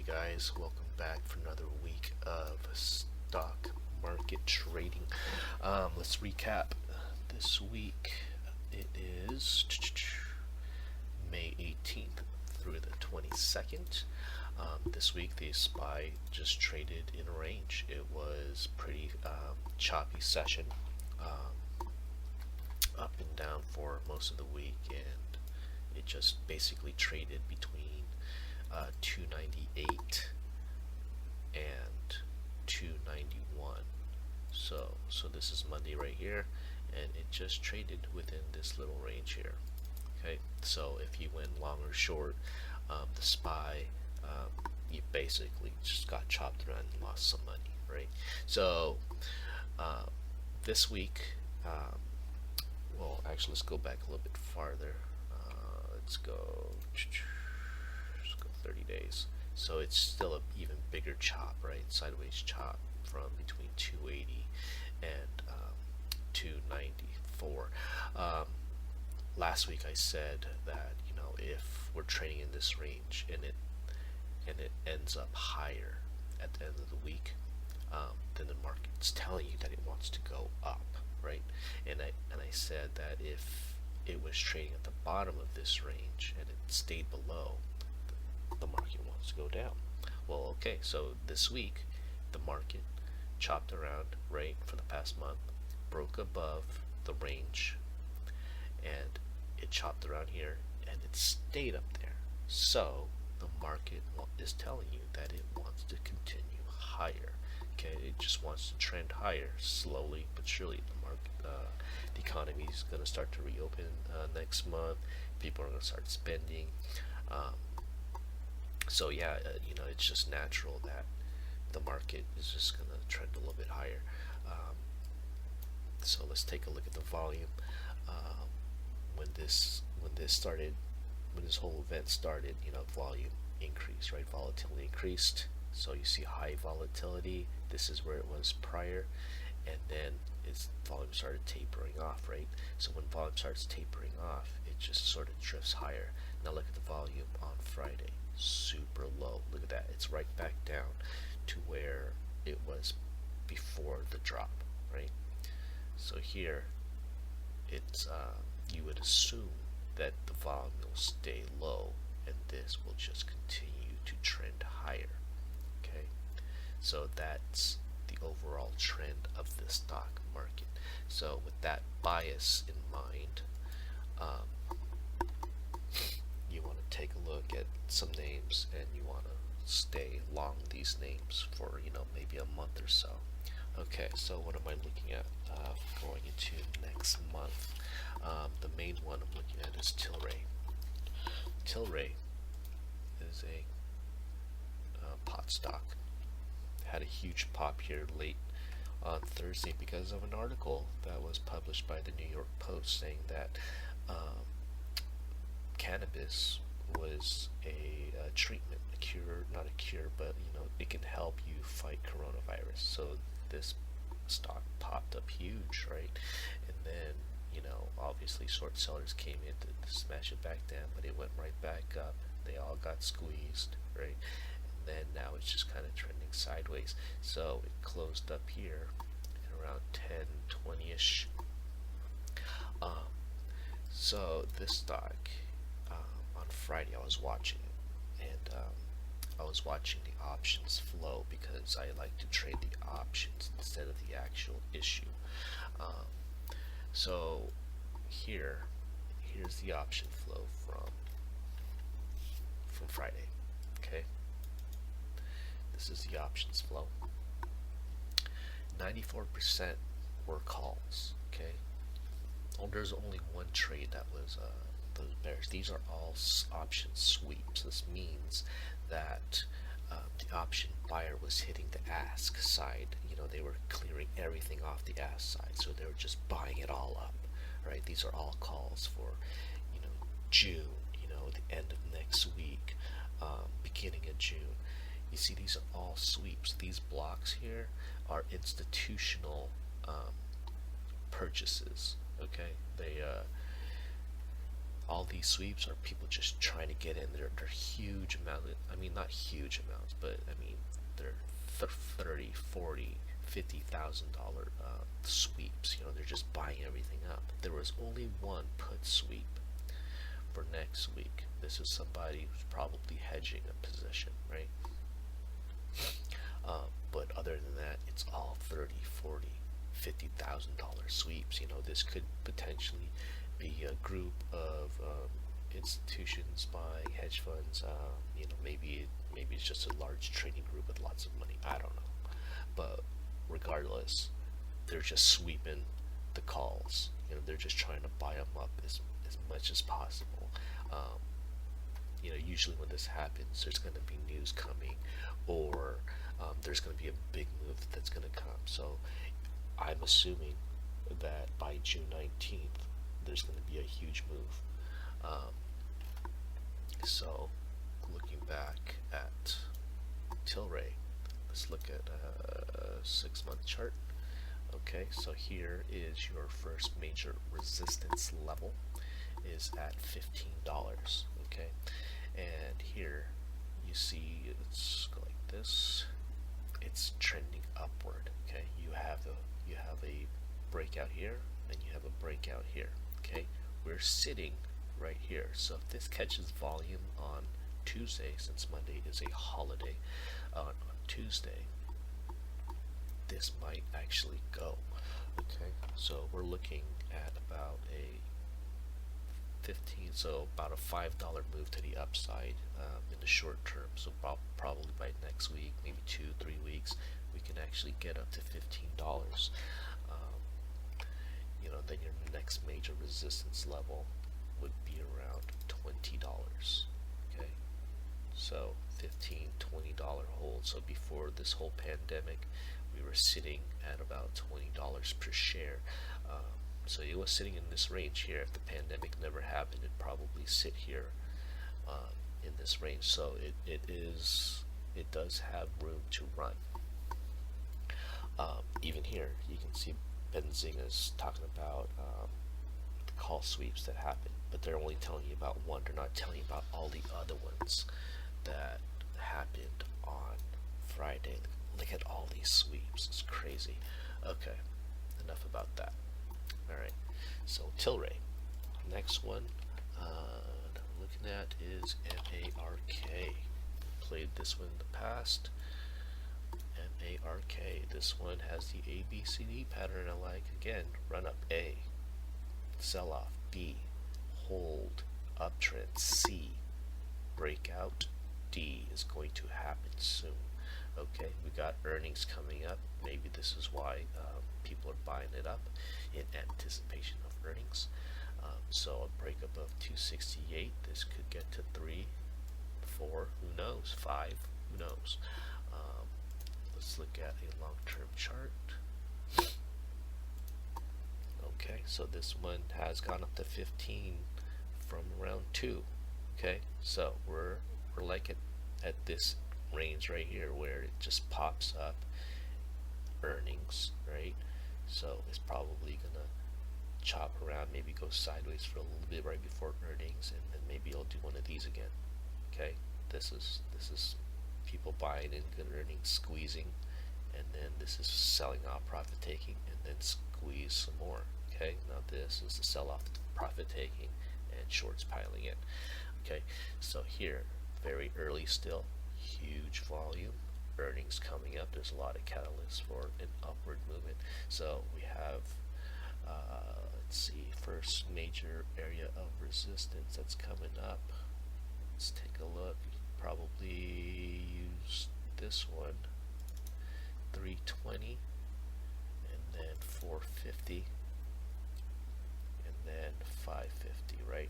you guys? Welcome back for another week of stock market trading. Let's recap. This week it is May 18th through the 22nd. This week the SPY just traded in a range. It was pretty choppy session, up and down for most of the week, and it just basically traded between 298 and 291. So this is Monday right here, and it just traded within this little range here. Okay, so if you went long or short, the SPY, you basically just got chopped around and lost some money, right? So this week, well, actually, let's go back a little bit farther. Let's go 30 days. So it's still an even bigger chop, right? Sideways chop from between 280 and 294. Last week I said that, if we're trading in this range and it ends up higher at the end of the week, then the market's telling you that it wants to go up, right? And I said that if it was trading at the bottom of this range and it stayed below, the market wants to go down. Well, okay, so this week the market chopped around, right, for the past month, broke above the range, and it chopped around here and it stayed up there. So the market is telling you that it wants to continue higher. Okay, it just wants to trend higher, slowly but surely. The economy is going to start to reopen next month. People are going to start spending. So yeah, it's just natural that the market is just going to trend a little bit higher. So let's take a look at the volume. When this whole event started, volume increased, right? Volatility increased. So you see high volatility. This is where it was prior, and then its volume started tapering off, right? So when volume starts tapering off, it just sort of drifts higher. Now look at the volume on Friday. Super low. Look at that. It's right back down to where it was before the drop, right? So here it's you would assume that the volume will stay low and this will just continue to trend higher. Okay, so that's the overall trend of the stock market. So with that bias in mind, you want to take a look at some names and you want to stay long these names for maybe a month or so. Okay, so what am I looking at going into next month? The main one I'm looking at is Tilray. Tilray is a pot stock. Had a huge pop here late on Thursday because of an article that was published by the New York Post saying that cannabis was a treatment, a cure, not a cure, but it can help you fight coronavirus. So this stock popped up huge, right? And then obviously short sellers came in to smash it back down, but it went right back up. They all got squeezed, right? And then now it's just kind of trending sideways. So it closed up here at around 10-20ish. So this stock, on Friday I was watching it, and I was watching the options flow because I like to trade the options instead of the actual issue. So here's the option flow from Friday. Okay, this is the options flow. 94% were calls. Okay, there's only one trade that was those bears. These are all option sweeps. This means that the option buyer was hitting the ask side. They were clearing everything off the ask side, so they were just buying it all up, right? These are all calls for June, the end of next week, beginning of June. You see, these are all sweeps. These blocks here are institutional purchases. Okay, All these sweeps are people just trying to get in. They're huge amounts. I mean, not huge amounts, but I mean, they're 30, 40, $50,000 sweeps. You know, they're just buying everything up. There was only one put sweep for next week. This is somebody who's probably hedging a position, right? But other than that, it's all 30, 40, $50,000 sweeps. You know, this could potentially be a group of institutions buying hedge funds. You know, maybe it's just a large trading group with lots of money. I don't know, but regardless, they're just sweeping the calls. You know, they're just trying to buy them up as much as possible. Um, you know, usually when this happens, there's going to be news coming, or there's going to be a big move that's going to come. So I'm assuming that by June 19th, there's going to be a huge move. Um, so looking back at Tilray, let's look at a 6-month chart. Okay, so here is your first major resistance level is at $15. Okay, and here you see it's like this. It's trending upward. Okay, you have a breakout here, and you have a breakout here. Okay, we're sitting right here. So if this catches volume on Tuesday, since Monday is a holiday, on Tuesday, this might actually go. Okay, so we're looking at about a 15, so about a $5 move to the upside in the short term. So probably by next week, maybe 2-3 weeks, we can actually get up to $15. You know, then your next major resistance level would be around $20. Okay, so $15-20 hold. So before this whole pandemic, we were sitting at about $20 per share. So it was sitting in this range here. If the pandemic never happened, it'd probably sit here in this range. So it does have room to run. Even here, you can see Benzinga's talking about the call sweeps that happen, but they're only telling you about one. They're not telling you about all the other ones that happened on Friday. Look at all these sweeps. It's crazy. Okay, enough about that. Alright, so Tilray. Next one that we're looking at is MARK. Played this one in the past. MARK. This one has the ABCD pattern I like. Again, run up A, sell off B, hold, uptrend C, breakout D is going to happen soon. Okay, we got earnings coming up. Maybe this is why people are buying it up in anticipation of earnings. So a breakup of 268. This could get to 3, 4. Who knows? 5. Who knows? Let's look at a long-term chart. Okay, so this one has gone up to 15 from around 2. Okay, so we're like at this range right here where it just pops up earnings, right? So it's probably gonna chop around, maybe go sideways for a little bit right before earnings, and then maybe it'll do one of these again. Okay, this is people buying in good earnings, squeezing, and then this is selling off, profit taking, and then squeeze some more. Okay, now this is the sell off, profit taking, and shorts piling in. Okay, so here, very early still, huge volume, earnings coming up. There's a lot of catalysts for an upward movement. So we have, let's see, first major area of resistance that's coming up. Let's take a look. Probably use this one, 320, and then 450, and then 550, right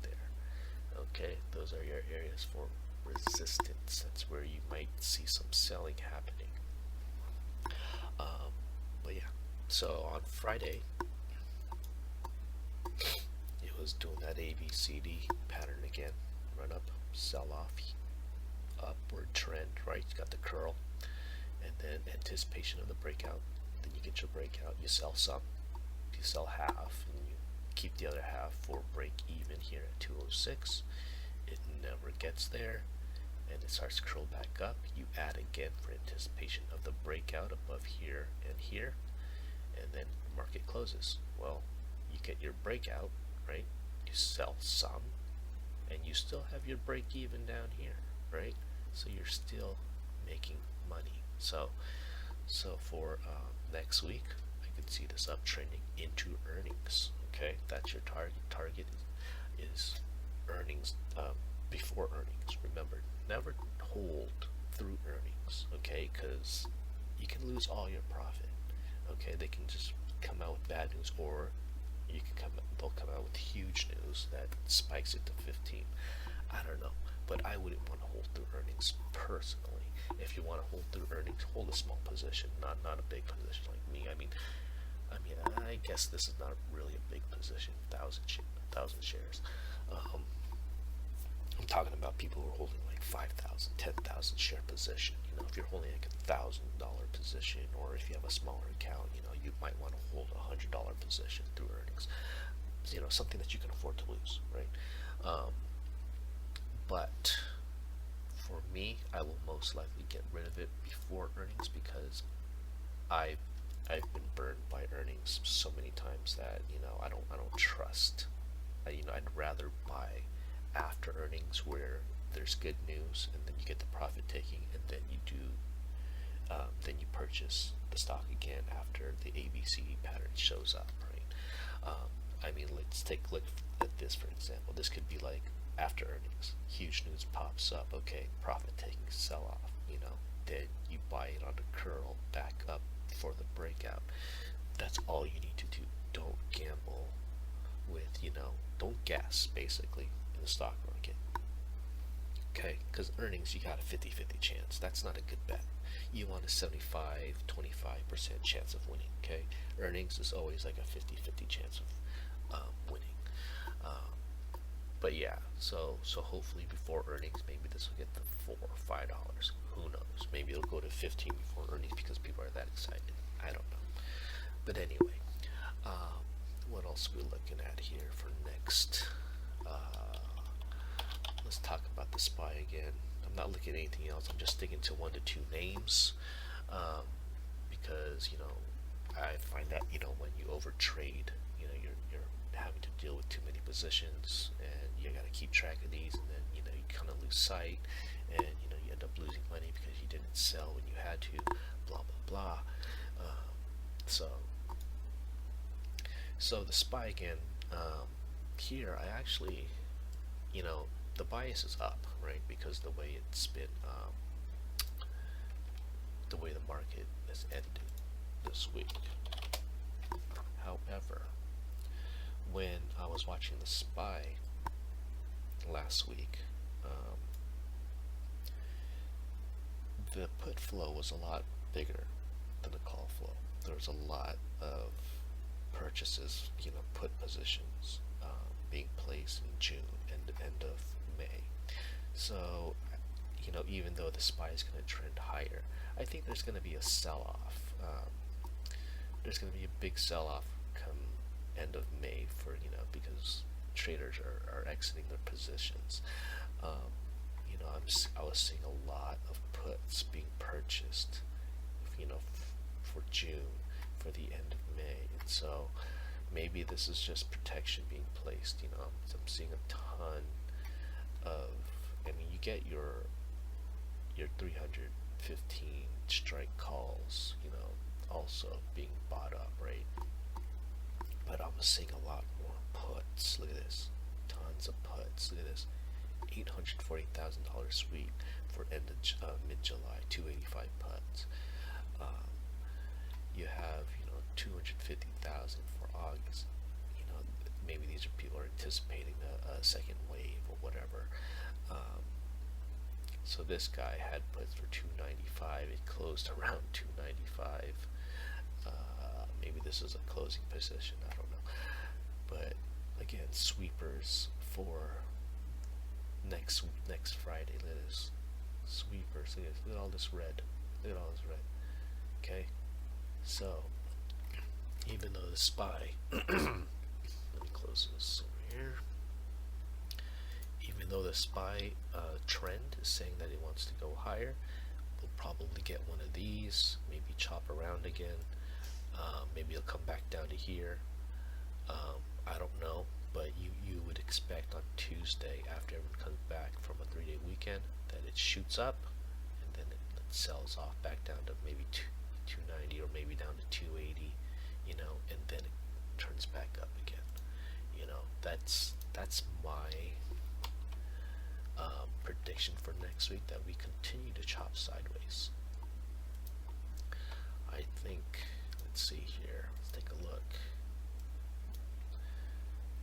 there. Okay, those are your areas for resistance. That's where you might see some selling happening. But yeah, so on Friday, it was doing that ABCD pattern again. Run up, sell off, upward trend, right? You got the curl, and then anticipation of the breakout. Then you get your breakout, you sell some, you sell half, and you keep the other half for break even here at 206. It never gets there, and it starts to curl back up. You add again for anticipation of the breakout above here and here, and then market closes. Well, you get your breakout, right? You sell some, and you still have your break even down here, right? So you're still making money. So for next week, I can see this uptrending into earnings. Okay, that's your target. Target is earnings, before earnings. Remember, never hold through earnings. Okay, because you can lose all your profit. Okay, they can just come out with bad news, or they'll come out with huge news that spikes it to 15. I don't know, but I wouldn't want to hold through earnings personally. If you want to hold through earnings, hold a small position, not a big position like me. I guess this is not really a big position, thousand shares. I'm talking about people who are holding like 5,000, 10,000 share position. If you're holding like $1,000 position, or if you have a smaller account, you might want to hold $100 position through earnings. Something that you can afford to lose, right? But for me, I will most likely get rid of it before earnings, because I've been burned by earnings so many times that I don't trust. I'd rather buy after earnings, where there's good news, and then you get the profit taking, and then you purchase the stock again after the ABC pattern shows up, right? Let's take a look at this, for example. This could be like after earnings, huge news pops up, okay, profit taking, sell off, then you buy it on the curl back up for the breakout. That's all you need to do. Don't gamble with, don't guess, basically, in the stock market. Okay, because earnings, you got a 50-50 chance. That's not a good bet. You want a 75-25% chance of winning. Okay, earnings is always like a 50-50 chance of winning. But yeah, so hopefully before earnings, maybe this will get to $4 or $5. Who knows? Maybe it'll go to 15 before earnings because people are that excited. I don't know. But anyway, what else are we looking at here for next? Let's talk about the SPY again. I'm not looking at anything else. I'm just sticking to 1 to 2 names, because I find that when you overtrade, you're having to deal with too many positions, and you got to keep track of these, and then you kind of lose sight, and you end up losing money because you didn't sell when you had to. Blah blah blah. So the SPY again. Here I actually, the bias is up, right? Because the way it's been, the way the market has ended this week. However, when I was watching the SPY last week, the put flow was a lot bigger than the call flow. There was a lot of purchases, put positions being placed in June and the end of May. So, even though the SPY is going to trend higher, I think there's going to be a sell-off. There's going to be a big sell-off come end of May because traders are exiting their positions. I was seeing a lot of puts being purchased, for June, for the end of May, and so maybe this is just protection being placed. I'm seeing a ton of. You get your 315 strike calls, also being bought up, right? But I'm seeing a lot more puts. Look at this, tons of puts. Look at this, $840,000 sweep for end of mid-July, 285 puts. You have 250,000 for August. Maybe these are people are anticipating a second wave or whatever. So this guy had puts for 295. It closed around 295. Maybe this is a closing position. I don't know. But again, sweepers for next Friday. Look at this, sweepers. Look at all this red. Look at all this red. Okay. So even though the SPY, let me closes over here. Even though the SPY trend is saying that it wants to go higher, we'll probably get one of these, maybe chop around again. Maybe it'll come back down to here. I don't know, but you would expect on Tuesday, after everyone comes back from a 3-day weekend, that it shoots up and then it sells off back down to maybe 290 or maybe down to 280, and then it turns back up again. That's my prediction for next week, that we continue to chop sideways. I think, let's see here, let's take a look.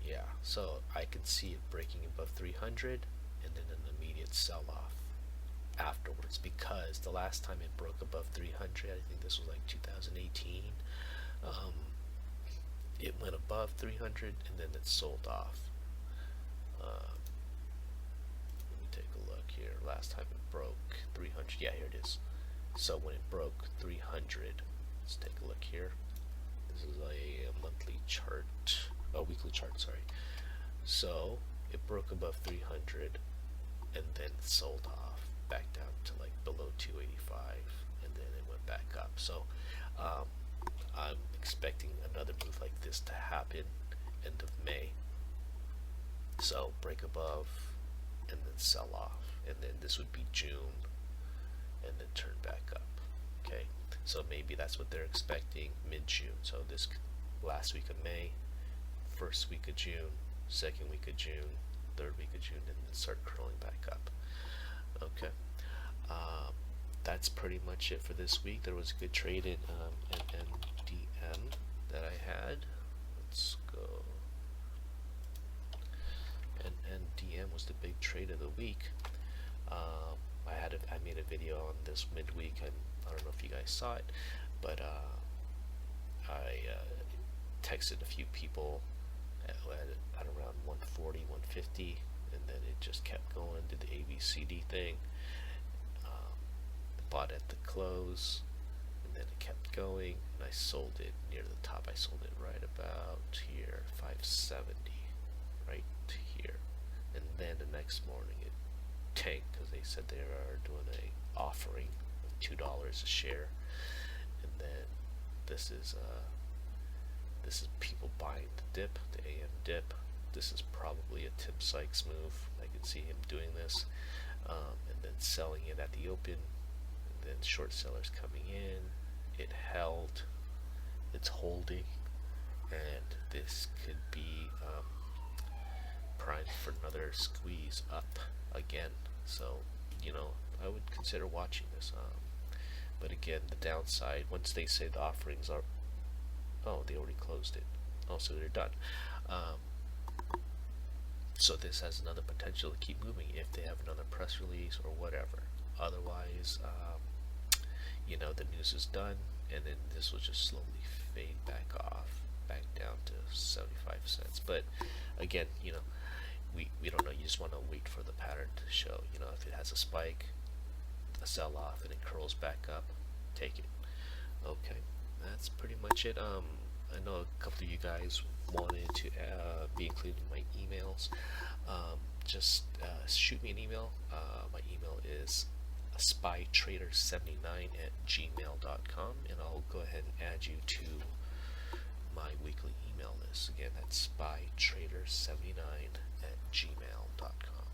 Yeah, so I can see it breaking above 300 and then an immediate sell-off afterwards, because the last time it broke above 300, I think this was like 2018, it went above 300 and then it sold off. Let me take a look here. Last time it broke 300, yeah, here it is. So when it broke 300, let's take a look here. This is a monthly chart, weekly chart, sorry. So it broke above 300 and then it sold off back down to like below 285 and then it went back up. So I'm expecting another move like this to happen end of May. So break above and then sell off, and then this would be June and then turn back up. Okay, so maybe that's what they're expecting mid-June. So this last week of May, first week of June, second week of June, third week of June, and then start curling back up. Okay, that's pretty much it for this week. There was a good trade in NDM that I had. Let's go. And NDM was the big trade of the week. I made a video on this midweek. I don't know if you guys saw it, but I texted a few people at around 140, 150, and then it just kept going, did the ABCD thing. Bought at the close, and then it kept going, and I sold it near the top. I sold it right about here, 570, right here. And then the next morning it tanked because they said they are doing a offering of $2 a share, and then this is people buying the dip, the AM dip. This is probably a Tim Sykes move. I can see him doing this, and then selling it at the open, and then short sellers coming in. It held, it's holding, and this could be primed for another squeeze up again. So I would consider watching this. But again, the downside, once they say the offerings are, oh, they already closed it. Oh, so they're done. So this has another potential to keep moving if they have another press release or whatever. Otherwise, the news is done, and then this will just slowly fade back off, back down to 75 cents. But again, we don't know. You just want to wait for the pattern to show. If it has a spike, a sell-off, and it curls back up, take it. Okay, that's pretty much it. I know a couple of you guys wanted to be included in my emails. Just shoot me an email. My email is spytrader79@gmail.com, and I'll go ahead and add you to my weekly email list. Again, that's spytrader79@gmail.com.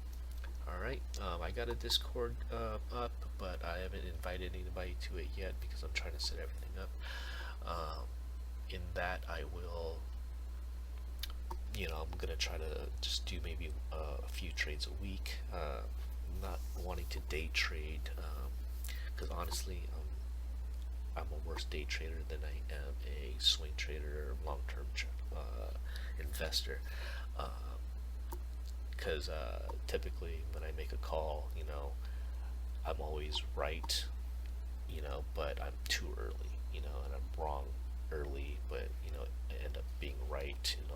Alright, I got a Discord up, but I haven't invited anybody to it yet because I'm trying to set everything up. In that, I will, I'm going to try to just do maybe a few trades a week. Not wanting to day trade, because honestly, I'm a worse day trader than I am a swing trader or long-term investor. Because typically when I make a call, I'm always right, but I'm too early, and I'm wrong early, but I end up being right in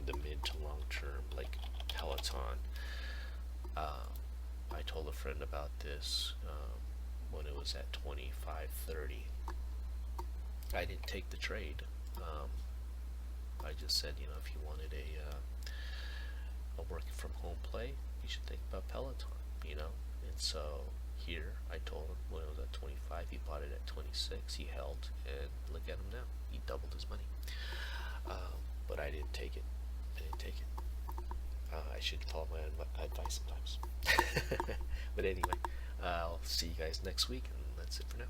the mid to long term, like Peloton. I told a friend about this when it was at 25.30. I didn't take the trade, I just said, if you wanted a working from home play, you should think about Peloton, And so here I told him when it was at 25, he bought it at 26, he held, and look at him now. He doubled his money. But I didn't take it. I didn't take it. I should follow my advice sometimes. But anyway, I'll see you guys next week, and that's it for now.